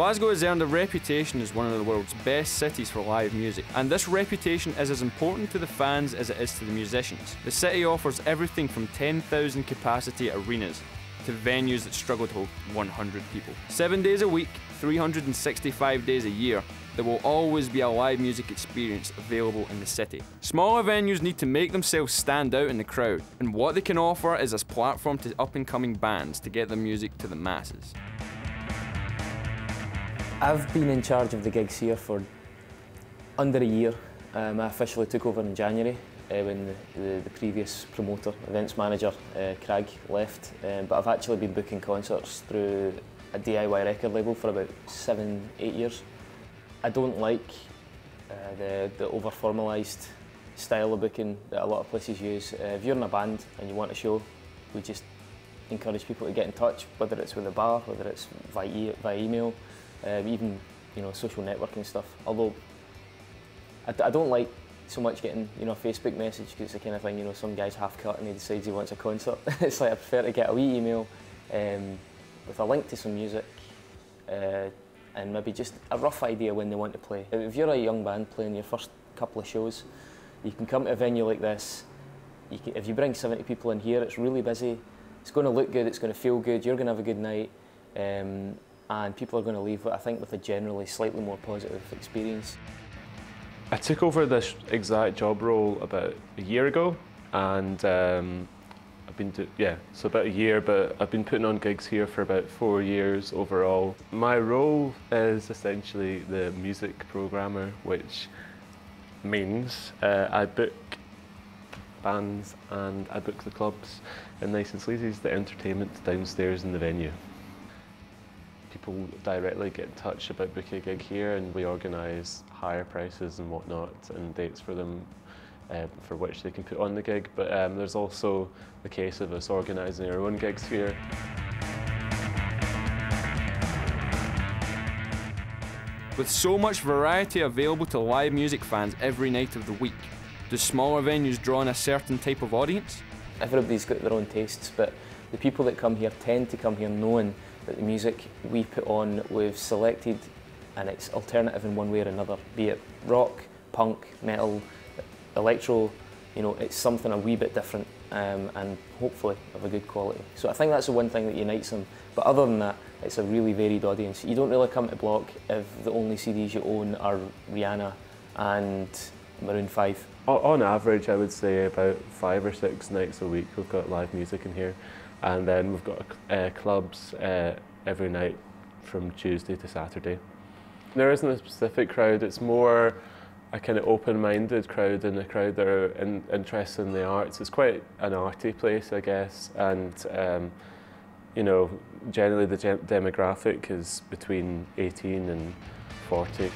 Glasgow has earned a reputation as one of the world's best cities for live music, and this reputation is as important to the fans as it is to the musicians. The city offers everything from 10,000 capacity arenas to venues that struggle to hold 100 people. 7 days a week, 365 days a year, there will always be a live music experience available in the city. Smaller venues need to make themselves stand out in the crowd, and what they can offer is a platform to up-and-coming bands to get their music to the masses. I've been in charge of the gigs here for under a year. I officially took over in January when the previous promoter, events manager, Craig, left. But I've actually been booking concerts through a DIY record label for about 7, 8 years. I don't like the over-formalised style of booking that a lot of places use. If you're in a band and you want a show, we just encourage people to get in touch, whether it's with a bar, whether it's via email, even social networking stuff. Although I don't like so much getting a Facebook message, because it's the kind of thing, some guy's half cut and he decides he wants a concert. It's like I prefer to get a wee email with a link to some music and maybe just a rough idea when they want to play. If you're a young band playing your first couple of shows, you can come to a venue like this. If you bring 70 people in here, it's really busy. It's going to look good, it's going to feel good, you're going to have a good night. And people are going to leave, I think, with a generally slightly more positive experience. I took over this exact job role about a year ago, and I've been so about a year, but I've been putting on gigs here for about 4 years overall. My role is essentially the music programmer, which means I book bands and I book the clubs and Nice and Sleazy's, the entertainment downstairs in the venue. People directly get in touch about booking a gig here, and we organise higher prices and whatnot and dates for them for which they can put on the gig. But there's also the case of us organising our own gigs here. With so much variety available to live music fans every night of the week, do smaller venues draw on a certain type of audience? Everybody's got their own tastes, but the people that come here tend to come here knowing that the music we put on, we've selected, and it's alternative in one way or another, be it rock, punk, metal, electro, it's something a wee bit different and hopefully of a good quality. So I think that's the one thing that unites them. But other than that, it's a really varied audience. You don't really come to Block if the only CDs you own are Rihanna and Maroon 5. On average, I would say about 5 or 6 nights a week we've got live music in here. And then we've got clubs every night from Tuesday to Saturday. There isn't a specific crowd, it's more a kind of open-minded crowd and a crowd that are interested in the arts. It's quite an arty place, I guess, and generally the demographic is between 18 and 40.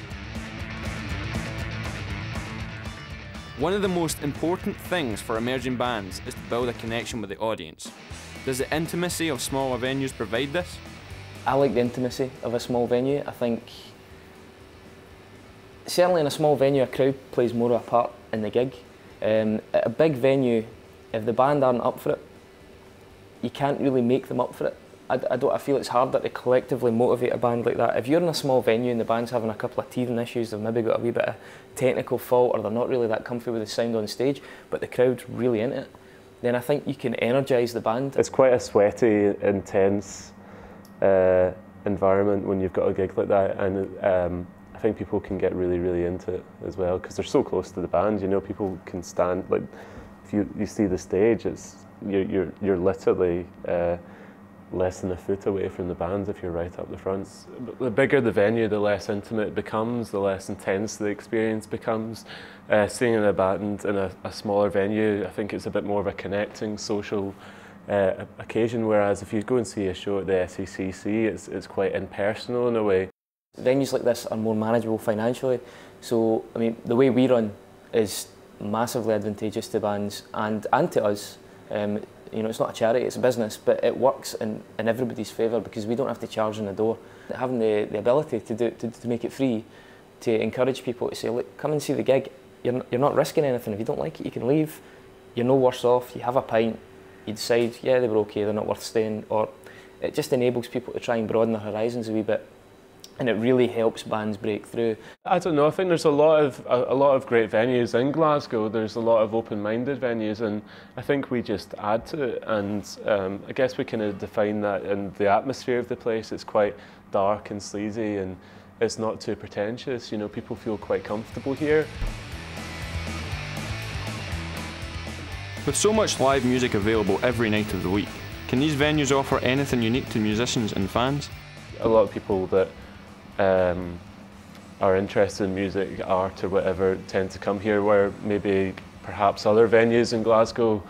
One of the most important things for emerging bands is to build a connection with the audience. Does the intimacy of smaller venues provide this? I like the intimacy of a small venue. I think certainly in a small venue a crowd plays more of a part in the gig. At a big venue, if the band aren't up for it, you can't really make them up for it. I feel it's harder to collectively motivate a band like that. If you're in a small venue and the band's having a couple of teething issues, they've maybe got a wee bit of technical fault or they're not really that comfy with the sound on stage, but the crowd's really into it, then I think you can energise the band. It's quite a sweaty, intense environment when you've got a gig like that, and I think people can get really, really into it as well because they're so close to the band. People can stand, like if you see the stage, you're literally less than a foot away from the band if you're right up the front. The bigger the venue, the less intimate it becomes, the less intense the experience becomes. Seeing in a band in a smaller venue, I think it's a bit more of a connecting social occasion, whereas if you go and see a show at the SECC, it's quite impersonal in a way. Venues like this are more manageable financially, so I mean the way we run is massively advantageous to bands and to us. It's not a charity, it's a business, but it works in everybody's favour because we don't have to charge on the door. Having the ability to make it free, to encourage people to say, look, come and see the gig, you're not risking anything. If you don't like it, you can leave. You're no worse off, you have a pint, you decide, yeah, they were okay, they're not worth staying, or it just enables people to try and broaden their horizons a wee bit. and it really helps bands break through. I don't know. I think there's a lot of great venues in Glasgow. There's a lot of open-minded venues, and I think we just add to it. And I guess we kind of define that in the atmosphere of the place. It's quite dark and sleazy, and it's not too pretentious. You know, people feel quite comfortable here. With so much live music available every night of the week, can these venues offer anything unique to musicians and fans? A lot of people that are interested in music, art or whatever tend to come here, where maybe perhaps other venues in Glasgow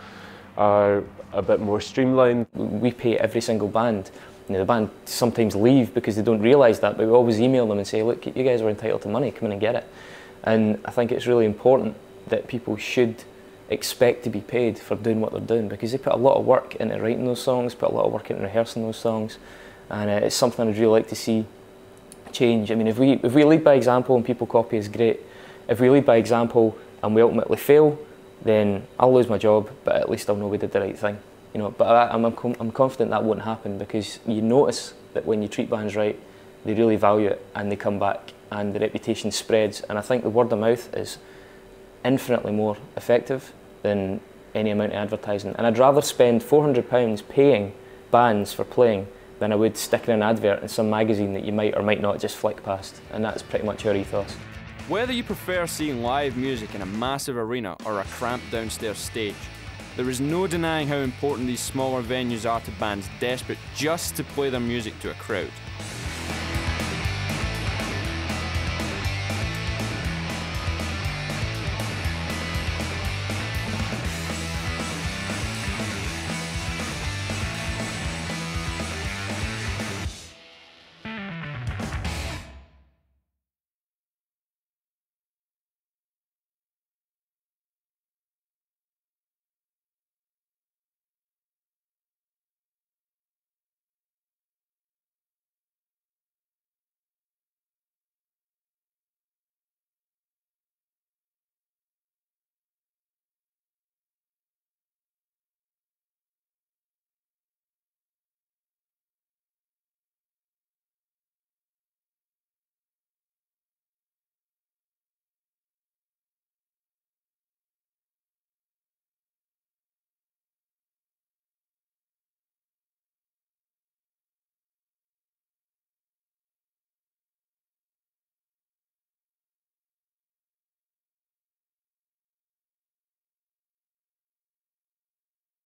are a bit more streamlined. We pay every single band. You know, the band sometimes leave because they don't realise that, but we always email them and say, look, you guys are entitled to money, come in and get it. And I think it's really important that people should expect to be paid for doing what they're doing, because they put a lot of work into writing those songs, put a lot of work into rehearsing those songs, and it's something I'd really like to see change. I mean, if we lead by example and people copy is great. If we lead by example and we ultimately fail, then I'll lose my job, but at least I'll know we did the right thing. You know, but I'm confident that won't happen, because you notice that when you treat bands right, they really value it and they come back and the reputation spreads. And I think the word of mouth is infinitely more effective than any amount of advertising. And I'd rather spend £400 paying bands for playing than I would sticking an advert in some magazine that you might or might not just flick past. And that's pretty much our ethos. Whether you prefer seeing live music in a massive arena or a cramped downstairs stage, there is no denying how important these smaller venues are to bands desperate just to play their music to a crowd.